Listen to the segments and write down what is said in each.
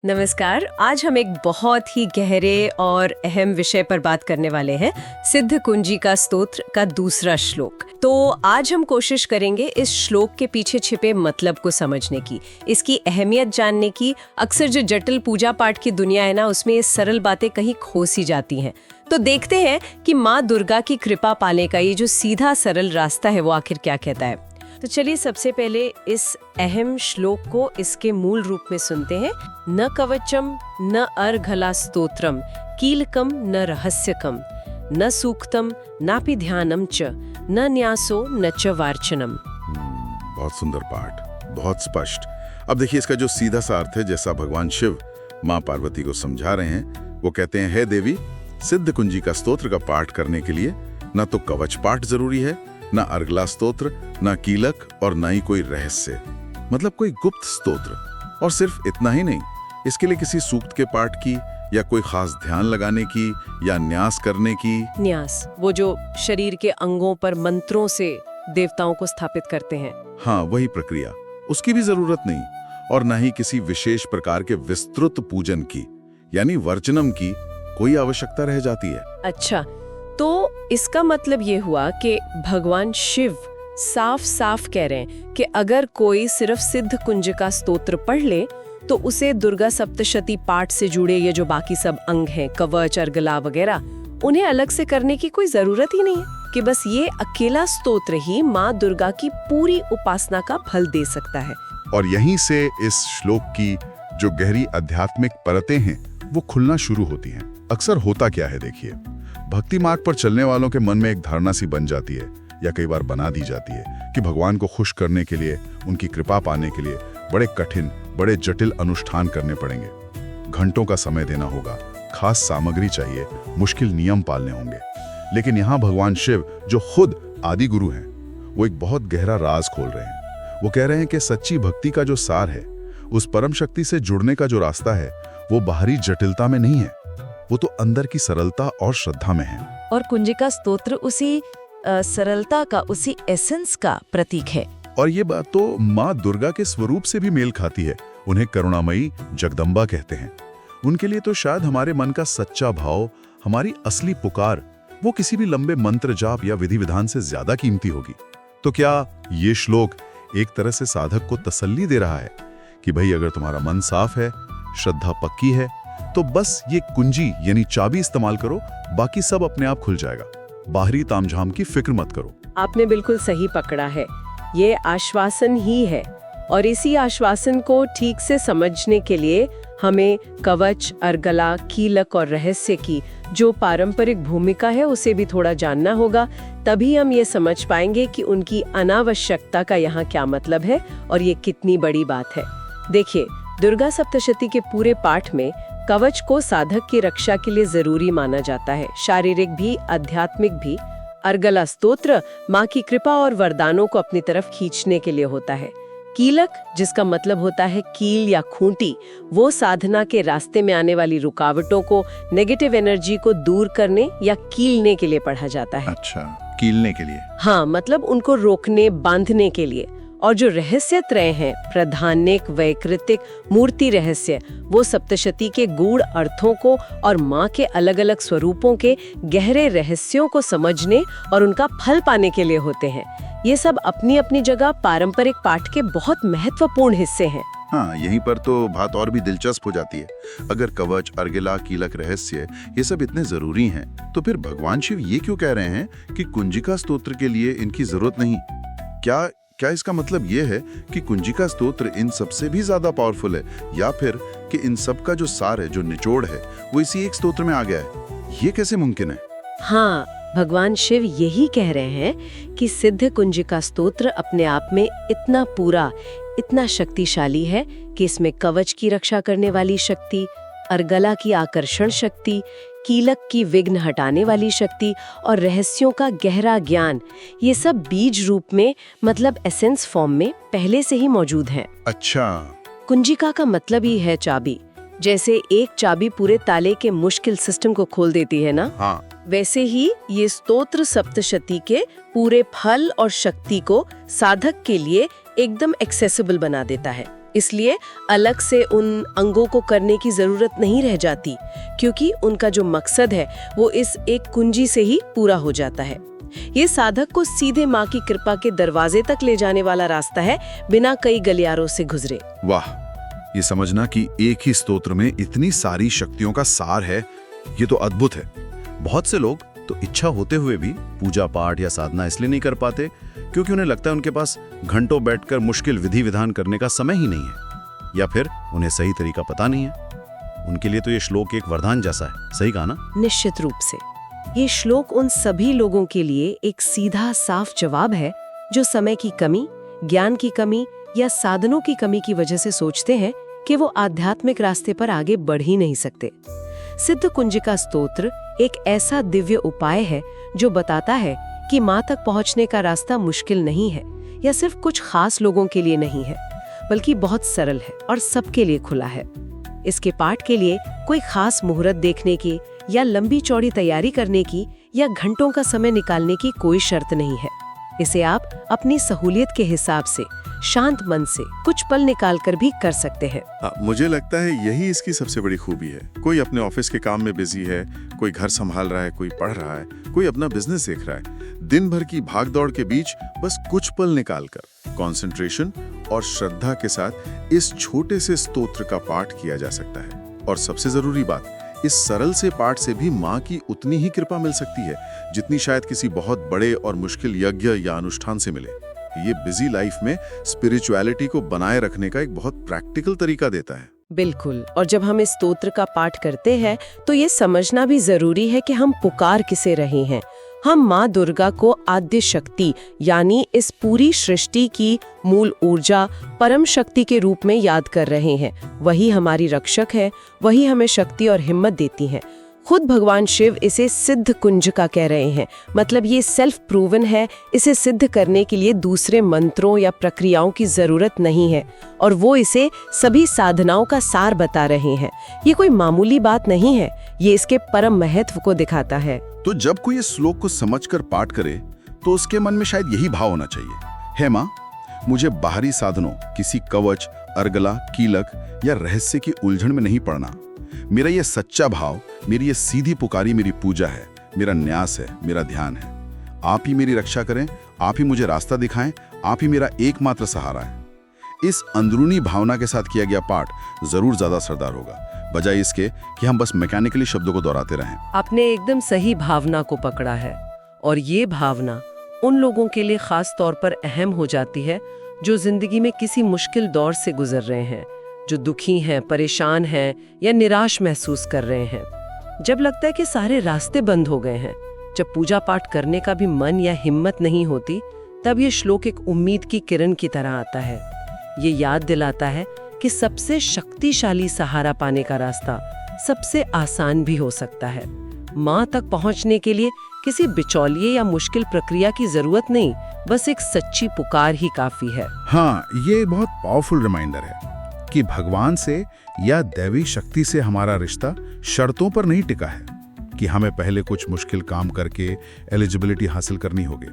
नमस्कार। आज हम एक बहुत ही गहरे और अहम विषय पर बात करने वाले हैं, सिद्ध कुंजी का स्तोत्र का दूसरा श्लोक। तो आज हम कोशिश करेंगे इस श्लोक के पीछे छिपे मतलब को समझने की, इसकी अहमियत जानने की। अक्सर जो जटिल पूजा पाठ की दुनिया है ना, उसमें ये सरल बातें कहीं खो सी जाती हैं। तो देखते हैं कि माँ दुर्गा की कृपा पाने का ये जो सीधा सरल रास्ता है वो आखिर क्या कहता है। तो चलिए सबसे पहले इस अहम श्लोक को इसके मूल रूप में सुनते हैं। न कवचम न अर्घला स्तोत्रम कीलकम न रहस्यकम न सूक्तम नापि ध्यानम च न न्यासो न च वार्चनम। बहुत सुंदर पाठ, बहुत स्पष्ट। अब देखिए इसका जो सीधा सा अर्थ है, जैसा भगवान शिव माँ पार्वती को समझा रहे हैं। वो कहते हैं, हे देवी, सिद्ध कुंजी का स्तोत्र का पाठ करने के लिए न तो कवच पाठ जरूरी है, न अर्गला स्तोत्र, न कीलक और न ही कोई रहस्य, मतलब कोई गुप्त स्तोत्र। और सिर्फ इतना ही नहीं, इसके लिए किसी सूक्त के पाठ की या कोई खास ध्यान लगाने की या न्यास करने की। न्यास, वो जो शरीर के अंगों पर मंत्रों से देवताओं को स्थापित करते हैं। हाँ, वही प्रक्रिया, उसकी भी जरूरत नहीं। और न ही किसी विशेष प्रकार के विस्तृत पूजन की यानी वर्चनम की कोई आवश्यकता रह जाती है। अच्छा, तो इसका मतलब ये हुआ कि भगवान शिव साफ साफ कह रहे हैं कि अगर कोई सिर्फ सिद्ध कुंज का स्तोत्र पढ़ ले तो उसे दुर्गा सप्तशती पाठ से जुड़े ये जो बाकी सब अंग हैं, कवच, अर्गला वगैरह, उन्हें अलग से करने की कोई जरूरत ही नहीं है कि बस ये अकेला स्तोत्र ही माँ दुर्गा की पूरी उपासना का फल दे सकता है। और यहीं से इस श्लोक की जो गहरी आध्यात्मिक परतें हैं वो खुलना शुरू होती हैं। अक्सर होता क्या है, देखिए, भक्ति मार्ग पर चलने वालों के मन में एक धारणा सी बन जाती है या कई बार बना दी जाती है कि भगवान को खुश करने के लिए, उनकी कृपा पाने के लिए बड़े कठिन, बड़े जटिल अनुष्ठान करने पड़ेंगे, घंटों का समय देना होगा, खास सामग्री चाहिए, मुश्किल नियम पालने होंगे। लेकिन यहाँ भगवान शिव, जो खुद आदि गुरु हैं, वो एक बहुत गहरा राज खोल रहे हैं। वो कह रहे हैं कि सच्ची भक्ति का जो सार है, उस परम शक्ति से जुड़ने का जो रास्ता है, वो बाहरी जटिलता में नहीं है, वो तो अंदर की सरलता और श्रद्धा में है। और कुंजिका स्तोत्र उसी सरलता का, उसी एसेंस का प्रतीक है। और ये बात तो माँ दुर्गा के स्वरूप से भी मेल खाती है। उन्हें करुणामयी जगदम्बा कहते हैं। उनके लिए तो शायद हमारे मन का सच्चा भाव, हमारी असली पुकार, वो किसी भी लंबे मंत्र जाप या विधि विधान से ज्यादा कीमती होगी। तो क्या ये श्लोक एक तरह से साधक को तसल्ली दे रहा है कि भाई, अगर तुम्हारा मन साफ है, श्रद्धा पक्की है, तो बस ये कुंजी यानी चाबी इस्तेमाल करो, बाकी सब अपने आप खुल जाएगा। बाहरी तामझाम की फिक्र मत करो। आपने बिल्कुल सही पकड़ा है, ये आश्वासन ही है। और इसी आश्वासन को ठीक से समझने के लिए हमें कवच, अर्गला, कीलक और रहस्य की जो पारंपरिक भूमिका है उसे भी थोड़ा जानना होगा। तभी हम ये समझ पाएंगे कि उनकी अनावश्यकता का यहाँ क्या मतलब है और ये कितनी बड़ी बात है। देखिए, दुर्गा सप्तशती के पूरे पाठ में कवच को साधक की रक्षा के लिए जरूरी माना जाता है, शारीरिक भी, आध्यात्मिक भी। अर्गला स्तोत्र माँ की कृपा और वरदानों को अपनी तरफ खींचने के लिए होता है। कीलक, जिसका मतलब होता है कील या खूंटी, वो साधना के रास्ते में आने वाली रुकावटों को, नेगेटिव एनर्जी को दूर करने या कीलने के लिए पढ़ा जाता है। अच्छा, कीलने के लिए? हाँ, मतलब उनको रोकने, बांधने के लिए। और जो रहस्य त्रय हैं, प्रधानिक, वैकृतिक, मूर्ति रहस्य, वो सप्तशती के गूढ़ अर्थों को और माँ के अलग अलग स्वरूपों के गहरे रहस्यों को समझने और उनका फल पाने के लिए होते हैं। ये सब अपनी अपनी जगह पारंपरिक पाठ के बहुत महत्वपूर्ण हिस्से हैं। हाँ, यहीं पर तो बात और भी दिलचस्प हो जाती है। अगर कवच, अर्गला, कीलक, रहस्य ये सब इतने जरूरी हैं, तो फिर भगवान शिव ये क्यों कह रहे हैं कि कुंजिका स्तोत्र के लिए इनकी जरूरत नहीं? क्या इसका मतलब ये है कि कुंजिका स्तोत्र इन सबसे भी ज्यादा पावरफुल है, या फिर कि इन सब का जो सार है, जो निचोड़ है, वो इसी एक स्तोत्र में आ गया है? ये कैसे मुमकिन है? हाँ, भगवान शिव यही कह रहे हैं कि सिद्ध कुंजिका स्तोत्र अपने आप में इतना पूरा, इतना शक्तिशाली है कि इसमें कवच की रक्षा करने वाली शक्ति, अर्गला की आकर्षण शक्ति, कीलक की विघ्न हटाने वाली शक्ति और रहस्यों का गहरा ज्ञान, ये सब बीज रूप में, मतलब एसेंस फॉर्म में पहले से ही मौजूद है। अच्छा, कुंजिका का मतलब ही है चाबी। जैसे एक चाबी पूरे ताले के मुश्किल सिस्टम को खोल देती है ना, हाँ, वैसे ही ये स्तोत्र सप्तशती के पूरे फल और शक्ति को साधक के लिए एकदम एक्सेसिबल बना देता है। इसलिए अलग से उन अंगों को करने की जरूरत नहीं रह जाती, क्योंकि उनका जो मकसद है वो इस एक कुंजी से ही पूरा हो जाता है। ये साधक को सीधे माँ की कृपा के दरवाजे तक ले जाने वाला रास्ता है, बिना कई गलियारों से गुजरे। वाह, ये समझना कि एक ही स्तोत्र में इतनी सारी शक्तियों का सार है, ये तो अद्भुत है। बहुत से लोग तो इच्छा होते हुए भी पूजा पाठ या साधना इसलिए नहीं कर पाते क्योंकि उन्हें लगता है उनके पास घंटों बैठकर मुश्किल विधि विधान करने का समय ही नहीं है, या फिर उन्हें सही तरीका पता नहीं है। उनके लिए तो ये श्लोक एक वरदान जैसा है। सही कहा ना? निश्चित रूप से ये श्लोक उन सभी लोगों के लिए एक सीधा साफ जवाब है जो समय की कमी, ज्ञान की कमी या साधनों की कमी की वजह से सोचते हैं कि वो आध्यात्मिक रास्ते पर आगे बढ़ ही नहीं सकते। सिद्ध कुंजिका स्तोत्र एक ऐसा दिव्य उपाय है जो बताता है कि माँ तक पहुँचने का रास्ता मुश्किल नहीं है या सिर्फ कुछ खास लोगों के लिए नहीं है, बल्कि बहुत सरल है और सबके लिए खुला है। इसके पाठ के लिए कोई खास मुहूर्त देखने की या लंबी चौड़ी तैयारी करने की या घंटों का समय निकालने की कोई शर्त नहीं है। इसे आप अपनी सहूलियत के हिसाब से शांत मन से कुछ पल निकाल कर भी कर सकते हैं। मुझे लगता है यही इसकी सबसे बड़ी खूबी है। कोई अपने ऑफिस के काम में बिजी है, कोई घर संभाल रहा है, कोई पढ़ रहा है, कोई अपना बिजनेस देख रहा है। दिन भर की भागदौड़ के बीच बस कुछ पल निकालकर कंसंट्रेशन और श्रद्धा के साथ इस छोटे से स्तोत्र का पाठ किया जा सकता है। और सबसे जरूरी बात, इस सरल से पाठ से भी माँ की उतनी ही कृपा मिल सकती है जितनी शायद किसी बहुत बड़े और मुश्किल यज्ञ या अनुष्ठान से मिले। ये बिजी लाइफ में स्पिरिचुअलिटी को बनाए रखने का एक बहुत प्रैक्टिकल तरीका देता है। बिल्कुल। और जब हम इस स्तोत्र का पाठ करते हैं तो ये समझना भी जरूरी है कि हम पुकार किसे रहे हैं। हम माँ दुर्गा को आद्य शक्ति यानी इस पूरी सृष्टि की मूल ऊर्जा, परम शक्ति के रूप में याद कर रहे हैं। वही हमारी रक्षक है, वही हमें शक्ति और हिम्मत देती है। खुद भगवान शिव इसे सिद्ध कुंजिका कह रहे हैं, मतलब ये सेल्फ प्रूवन है। इसे सिद्ध करने के लिए दूसरे मंत्रों या प्रक्रियाओं की जरूरत नहीं है और वो इसे सभी साधनाओं का सार बता रहे हैं। ये कोई मामूली बात नहीं है, ये इसके परम महत्व को दिखाता है। तो जब कोई इस श्लोक को समझकर पाठ करे तो उसके मन में शायद यही भाव होना चाहिए, हे माँ, मुझे बाहरी साधनों, किसी कवच, अर्गला, कीलक या रहस्य की उलझन में नहीं पड़ना। मेरा ये सच्चा भाव, मेरी ये सीधी पुकारी मेरी पूजा है, मेरा न्यास है, मेरा ध्यान है। आप ही मेरी रक्षा करें, आप ही मुझे रास्ता दिखाएं, आप ही मेरा एकमात्र सहारा है। इस अंदरूनी भावना के साथ किया गया पाठ जरूर ज्यादा असरदार होगा, बजाय इसके कि हम बस मैकेनिकली शब्दों को दोहराते रहें। आपने एकदम सही भावना को पकड़ा है, और ये भावना उन लोगों के लिए खास तौर पर अहम हो जाती है जो जिंदगी में किसी मुश्किल दौर से गुजर रहे हैं, जो दुखी हैं, परेशान हैं या निराश महसूस कर रहे हैं। जब लगता है कि सारे रास्ते बंद हो गए हैं, जब पूजा पाठ करने का भी मन या हिम्मत नहीं होती, तब ये श्लोक एक उम्मीद की किरण की तरह आता है। ये याद दिलाता है कि सबसे शक्तिशाली सहारा पाने का रास्ता सबसे आसान भी हो सकता है। माँ तक पहुँचने के लिए किसी बिचौलिए या मुश्किल प्रक्रिया की जरूरत नहीं, बस एक सच्ची पुकार ही काफी है। हाँ, ये बहुत पावरफुल रिमाइंडर है कि भगवान से या दैवी शक्ति से हमारा रिश्ता शर्तों पर नहीं टिका है कि हमें पहले कुछ मुश्किल काम करके एलिजिबिलिटी हासिल करनी होगी।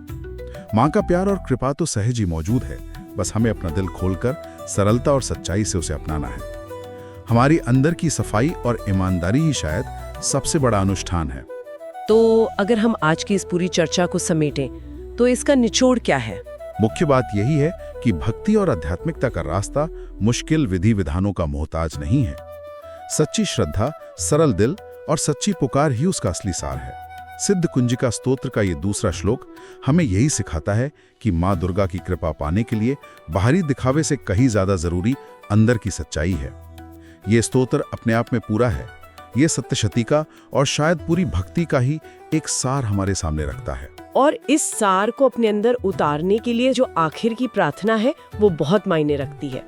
माँ का प्यार और कृपा तो सहज ही मौजूद है, बस हमें अपना दिल खोलकर सरलता और सच्चाई से उसे अपनाना है। हमारी अंदर की सफाई और ईमानदारी ही शायद सबसे बड़ा अनुष्ठान है। तो अगर हम आज की इस पूरी चर्चा को समेटें तो इसका निचोड़ क्या है? मुख्य बात यही है कि भक्ति और आध्यात्मिकता का रास्ता मुश्किल विधि विधानों का मोहताज नहीं है। सच्ची श्रद्धा, सरल दिल और सच्ची पुकार ही उसका असली सार है। सिद्ध कुंजिका स्तोत्र का ये दूसरा श्लोक हमें यही सिखाता है कि माँ दुर्गा की कृपा पाने के लिए बाहरी दिखावे से कहीं ज्यादा जरूरी अंदर की सच्चाई है। ये स्तोत्र अपने आप में पूरा है। ये सप्तशती और शायद पूरी भक्ति का ही एक सार हमारे सामने रखता है। और इस सार को अपने अंदर उतारने के लिए जो आखिर की प्रार्थना है वो बहुत मायने रखती है।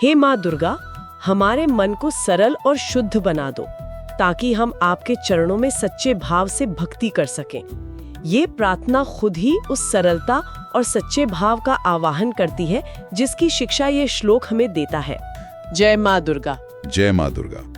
हे माँ दुर्गा, हमारे मन को सरल और शुद्ध बना दो ताकि हम आपके चरणों में सच्चे भाव से भक्ति कर सकें। ये प्रार्थना खुद ही उस सरलता और सच्चे भाव का आवाहन करती है जिसकी शिक्षा ये श्लोक हमें देता है। जय माँ दुर्गा। जय माँ दुर्गा।